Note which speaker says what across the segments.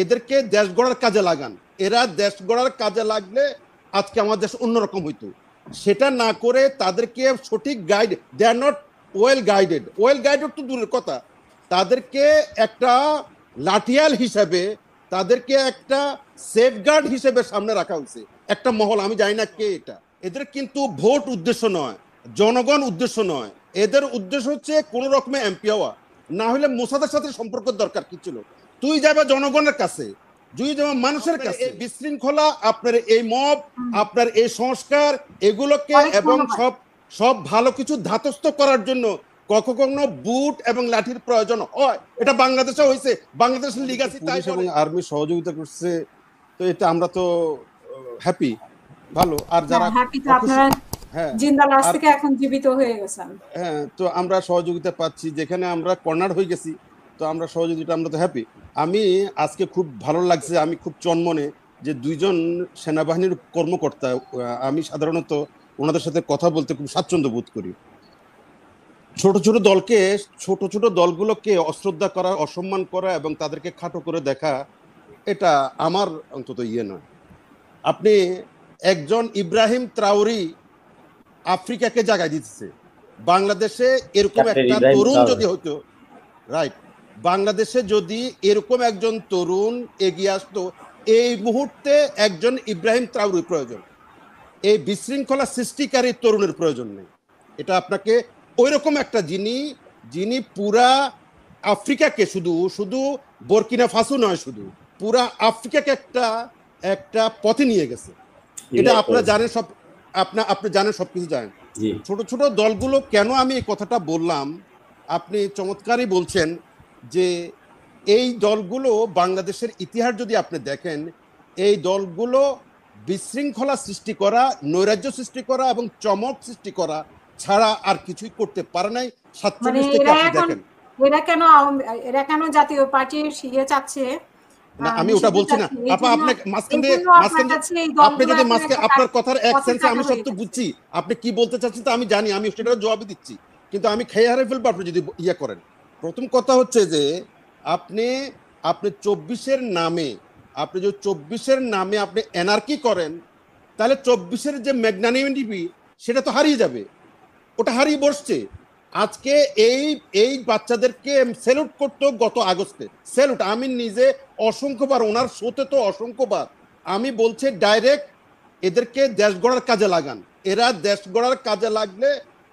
Speaker 1: এদেরকে দেশ গড়ার কাজে লাগান। এরা দেশ গড়ার কাজে লাগলে আজকে আমাদের দেশ অন্যরকম হইতো। সেটা না করে তাদেরকে সঠিক guide, they are not well guided. Well guided তো দূরের কথা, তাদেরকে একটা লাঠিয়াল হিসেবে, তাদেরকে একটা সেফগার্ড হিসেবে সামনে রাখা হয়েছে একটা মহল। আমি জানি না কে এটা। এদের কিন্তু ভোট উদ্দেশ্য নয়, জনগণ উদ্দেশ্য নয়, এদের উদ্দেশ্য হচ্ছে কোন রকমে এমপি হওয়া। না হলে মোসাদের সাথে সম্পর্ক দরকার কি ছিল? তুই যাবে জনগণের কাছে, তুই যাবে মানুষের কাছে। বিশৃঙ্খলা, আপনার এই মব, আপনার এই সংস্কার, এগুলোকে এবং সব সব ভালো কিছু ধাতস্থ করার জন্য কখনো বুট এবং লাঠির প্রয়োজন হয়। এটা বাংলাদেশে হয়েছে, বাংলাদেশের লিগ আছে তাই এবং আর্মি সহযোগিতা করছে, তো এটা আমরা তো হ্যাপি, ভালো। আর যারা
Speaker 2: এখন জীবিত হয়ে গেছেন,
Speaker 1: হ্যাঁ, তো আমরা সহযোগিতা পাচ্ছি, যেখানে আমরা কর্নার হয়ে গেছি, তো আমরা সহযোগিতা, আমরা তো হ্যাপি। আমি আজকে খুব ভালো লাগছে, আমি খুব চনমনে যে দুইজন সেনাবাহিনীর কর্মকর্তা, আমি সাধারণত ওনাদের সাথে কথা বলতে খুব স্বাচ্ছন্দ্য বোধ করি। ছোট ছোট দলকে, ছোট ছোট দলগুলোকে অশ্রদ্ধা করা, অসম্মান করা এবং তাদেরকে খাটো করে দেখা, এটা আমার অন্তত ইয়ে নয়। আপনি একজন ইব্রাহিম ত্রাওরি আফ্রিকাকে জায়গায় দিতেছে, বাংলাদেশে এরকম একটা তরুণ যদি হতো, রাইট, বাংলাদেশে যদি এরকম একজন তরুণ এগিয়ে আসতো, এই মুহূর্তে একজন ইব্রাহিম ত্রাওরির প্রয়োজন, এই বিশৃঙ্খলা সৃষ্টিকারী তরুণের প্রয়োজন নেই। এটা আপনাকে ওইরকম একটা যিনি পুরা আফ্রিকাকে, শুধু বর্কিনা ফাসো নয়, শুধু পুরা আফ্রিকাকে একটা পথে নিয়ে গেছে। এটা আপনারা জানেন, আপনি জানেন, সবকিছু জানেন। ছোট ছোট দলগুলো কেন আমি এই কথাটা বললাম, আপনি চমৎকারই বলছেন যে এই দলগুলো বাংলাদেশের ইতিহাস যদি আপনি দেখেন, এই দলগুলো বিশৃঙ্খলা সৃষ্টি করা, নৈরাজ্য সৃষ্টি করা এবং চমক সৃষ্টি করা ছাড়া আর কিছুই করতে পারে নাই। 47 থেকে আপনি দেখেন,
Speaker 2: এরা কেন জাতীয় পার্টির ইয়ে চাচ্ছে
Speaker 1: না, আমি ওটা বলছি না আপা। আপনি আপনি যদি আপনার কথার এক সেন্সে, আমি সব তো বুঝছি আপনি কি বলতে চাচ্ছেন, তো আমি জানি, আমি সেটার জবাব দিচ্ছি, কিন্তু আমি খেয়ে হারে ফেলবো আপনি যদি ইয়ে করেন। প্রথম কথা হচ্ছে যে আপনি 24-এর নামে, আপনি যদি 24-এর নামে আপনি এনার্কি করেন, তাহলে 24-এর যে ম্যাগনানিমিটি সেটা তো হারিয়ে যাবে, ওটা হারিয়ে বসছে। আজকে এই বাচ্চাদেরকে স্যালুট করতো গত আগস্টে, স্যালুট। আমি নিজে অসংখ্যবার ওনার শোতে তো অসংখ্যবার আমি বলছি ডাইরেক্ট, এদেরকে দেশ গড়ার কাজে লাগান। এরা দেশ গড়ার কাজে লাগলে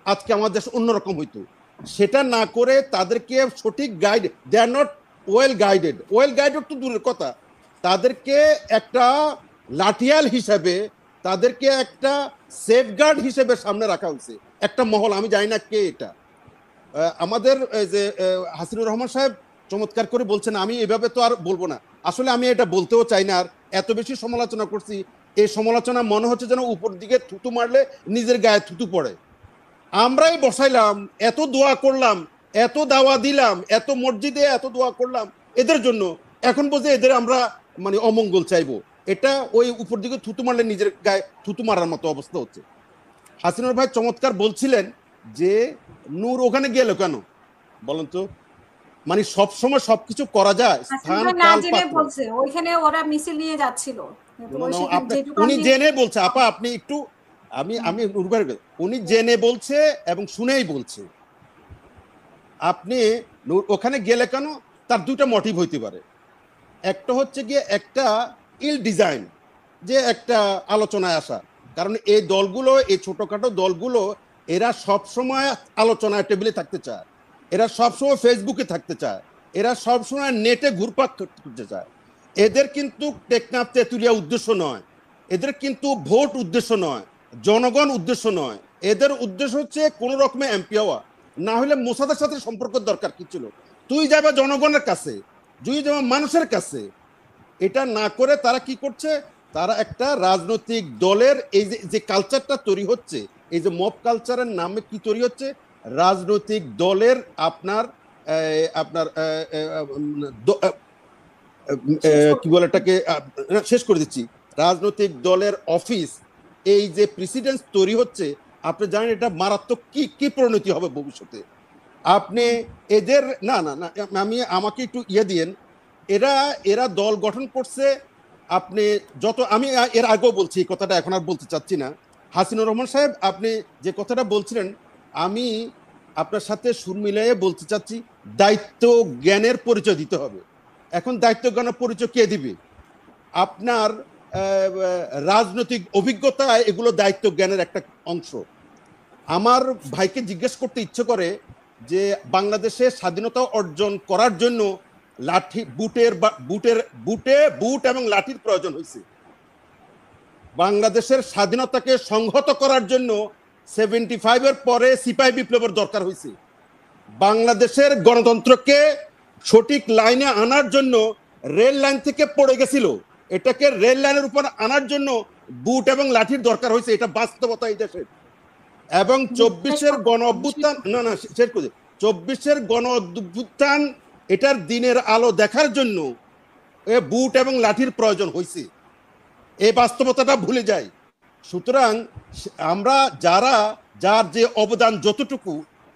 Speaker 1: আজকে আমাদের দেশ অন্যরকম হইতো। সেটা না করে তাদেরকে সঠিক guide, they are not well guided. Well guided তো দূরের কথা, তাদেরকে একটা লাঠিয়াল হিসেবে, তাদেরকে একটা সেফগার্ড হিসেবে সামনে রাখা হয়েছে একটা মহল। আমি জানি না কে এটা। আমাদের যে হাসিনুর রহমান সাহেব চমৎকার করে বলছেন, আমি এভাবে তো আর বলবো না। আসলে আমি এটা বলতেও চাই না, আর এত বেশি সমালোচনা করছি, এই সমালোচনা মনে হচ্ছে যেন উপর দিকে থুতু মারলে নিজের গায়ে থুতু পড়ে। আমরাই বসাইলাম, এত দোয়া করলাম, এত দাওয়া দিলাম, এত মসজিদে এত দোয়া করলাম এদের জন্য, এখন বলছে এদের আমরা মানে অমঙ্গল চাইবো। এটা ওই উপর দিকে থুতু মারলে নিজের গায়ে থুতু মারার মতো অবস্থা হচ্ছে। হাসিনুর ভাই চমৎকার বলছিলেন যে নূর ওখানে গেল কেন বলেন তো, মানে সবসময় সবকিছু করা যায়, স্থান কাল পাত্র।
Speaker 2: ওইখানে ওরা মিছিল নিয়ে যাচ্ছিল,
Speaker 1: উনি জেনে বলছে আপা, আপনি একটু, আমি উনি জেনে বলছে এবং শুনেই বলছে। আপনি ওখানে গেলে কেন, তার দুটো মোটিভ হইতে পারে। একটা হচ্ছে গিয়ে একটা ইল ডিজাইন, যে একটা আলোচনায় আসা, কারণ এই দলগুলো, এই ছোটখাটো দলগুলো, এরা সবসময় আলোচনায় টেবিলে থাকতে চায়, এরা সবসময় ফেসবুকে থাকতে চায়, এরা সবসময় নেটে ঘুরপাক করতে চায়। এদের কিন্তু টেকনাফ তেঁতুলিয়া উদ্দেশ্য নয়, এদের কিন্তু ভোট উদ্দেশ্য নয়, জনগণ উদ্দেশ্য নয়, এদের উদ্দেশ্য হচ্ছে কোন রকমে এমপি হওয়া। না হলে মোসাদের সাথে সম্পর্ক দরকার কি ছিল? তুই যাবে জনগণের কাছে, তুই যাবে মানুষের কাছে। এটা না করে তারা কি করছে, তারা একটা রাজনৈতিক দলের এই যে কালচারটা তৈরি হচ্ছে, এই যে মব কালচারের নামে কি তৈরি হচ্ছে, রাজনৈতিক দলের আপনার কি বলে এটাকে, শেষ করে দিচ্ছি, রাজনৈতিক দলের অফিস, এই যে প্রেসিডেন্স তৈরি হচ্ছে, আপনি জানেন এটা মারাত্মক কি পরিণতি হবে ভবিষ্যতে। আপনি এদের না না না, আমাকে একটু ইয়ে দিয়েন, এরা এরা দল গঠন করছে। আপনি যত, আমি এর আগেও বলছি এই কথাটা, এখন আর বলতে চাচ্ছি না। হাসিনুর রহমান সাহেব, আপনি যে কথাটা বলছিলেন, আমি আপনার সাথে সুর মিলিয়ে বলতে চাচ্ছি, দায়িত্ব জ্ঞানের পরিচয় দিতে হবে। এখন দায়িত্ব জ্ঞানের পরিচয় কে দিবে? আপনার রাজনৈতিক অভিজ্ঞতা, এগুলো দায়িত্ব জ্ঞানের একটা অংশ। আমার ভাইকে জিজ্ঞেস করতে ইচ্ছে করে যে বাংলাদেশে স্বাধীনতা অর্জন করার জন্য লাঠি বুট এবং লাঠির প্রয়োজন হয়েছে। বাংলাদেশের স্বাধীনতাকে সংহত করার জন্য 75-এর পরে সিপাহী বিপ্লবের দরকার হয়েছে। বাংলাদেশের গণতন্ত্রকে সঠিক লাইনে আনার জন্য রেল লাইন থেকে পড়ে গেছিল, এটাকে রেল লাইনের উপর আনার জন্য বুট এবং লাঠির দরকার হয়েছে। এটা বাস্তবতা এই দেশের। এবং 24-এর গণ অভ্যুত্থান, না শেষ করে, 24-এর গণ অভ্যুত্থান এটার দিনের আলো দেখার জন্য বুট এবং লাঠির প্রয়োজন হয়েছে। এই বাস্তবতাটা ভুলে যায়। সুতরাং আমরা যার যে অবদান যতটুকু,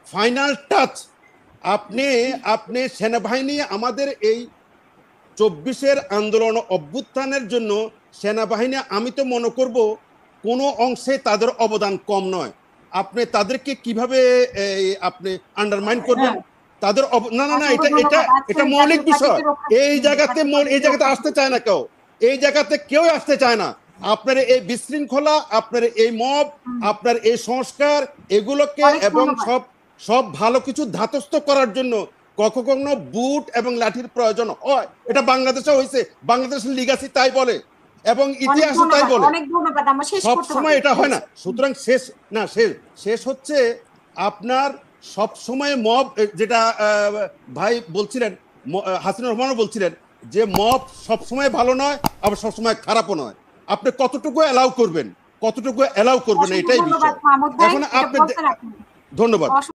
Speaker 1: ফাইনাল টাচ আপনি সেনাবাহিনী, আমাদের এই 24-এর আন্দোলন অভ্যুত্থানের জন্য সেনাবাহিনী, আমি তো মনে করব কোনো অংশে তাদের অবদান কম নয়। আপনি তাদেরকে কিভাবে আপনি আন্ডারমাইন করবেন? তাদের না এটা মৌলিক বিষয়। এই জায়গাতে আসতে চায় না কেউ, এই জায়গাতে কেউ আসতে চায় না। আপনার এই বিশৃঙ্খলা, আপনার এই মব, আপনার এই সংস্কার, এগুলোকে এবং সব ভালো কিছু ধাতস্থ করার জন্য কখনো বুট এবং লাঠির প্রয়োজন হয়। এটা বাংলাদেশে হয়েছে, বাংলাদেশের লিগাসি তাই বলে এবং ইতিহাস তাই বলে, সব সময় এটা হয় না। সুতরাং শেষ হচ্ছে আপনার সব সময় মব, যেটা ভাই বলছিলেন, হাসিনুর রহমানও বলছিলেন যে মব সব সময় ভালো নয়, আবার সব সময় খারাপও নয়। আপনি কতটুকু অ্যালাউ করবেন, কতটুকু অ্যালাউ করবেন, এটাই বিষয়। এখন আপনি, ধন্যবাদ।